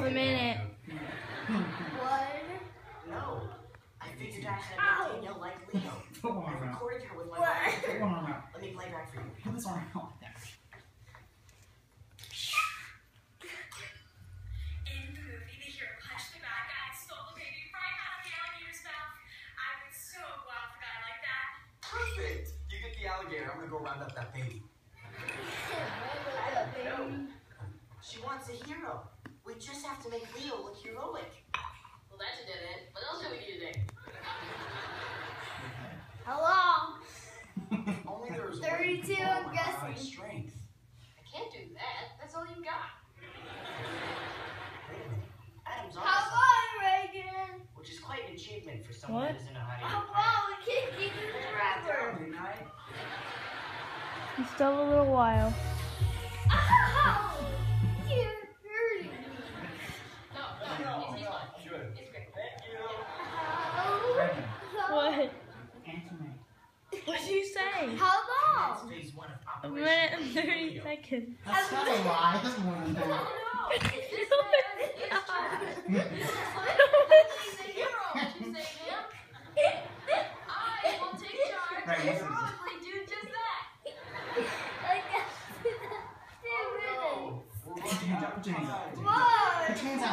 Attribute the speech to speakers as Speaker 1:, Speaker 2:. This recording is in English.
Speaker 1: a minute.
Speaker 2: What?
Speaker 3: No. I figured out how to make Danielle like Leo. I recorded her with my phone. Let me play back for you.
Speaker 4: Put this arm out.
Speaker 5: In the movie, the hero punched the bad guy and stole the baby right out of the alligator's mouth. I would so go out for a guy like that.
Speaker 3: Perfect. You get the alligator. I'm gonna go round up that baby. No. She wants a hero. We just have to make Leo look heroic.
Speaker 6: Well, that's a dead end. What else do we do today?
Speaker 2: Hello?
Speaker 3: Only there's
Speaker 2: 32, I'm guessing.
Speaker 3: Strength.
Speaker 6: I can't do that. That's all you've got.
Speaker 3: Wait a minute. Adam's on
Speaker 2: Come
Speaker 3: something,
Speaker 2: on, Reagan.
Speaker 3: which is quite an achievement for someone
Speaker 1: What?
Speaker 3: who doesn't know how to
Speaker 2: Come
Speaker 3: use
Speaker 2: on, we can't keep this forever.
Speaker 3: Good night.
Speaker 1: Still a little while.
Speaker 2: Ow! You're hurting me.
Speaker 6: No, he's fine.
Speaker 3: Good.
Speaker 6: It's great.
Speaker 3: Thank you.
Speaker 1: What?
Speaker 4: Answer me.
Speaker 1: What'd you say?
Speaker 2: How
Speaker 3: That's
Speaker 2: long?
Speaker 3: phase 1 of
Speaker 1: A
Speaker 3: Operation
Speaker 1: minute and 30
Speaker 3: Leo.
Speaker 1: seconds.
Speaker 4: That's not a lie. That's more than that.
Speaker 6: No, this man is true. This is like, he's a hero. Would you say, ma'am? I will take charge
Speaker 4: Right,
Speaker 6: and
Speaker 4: listen.
Speaker 6: heroically do just that.
Speaker 2: I guess. 2 minutes.
Speaker 3: Oh, we're running out of
Speaker 4: Put your hands
Speaker 3: time.
Speaker 4: up.
Speaker 2: What?
Speaker 4: Put your hands out.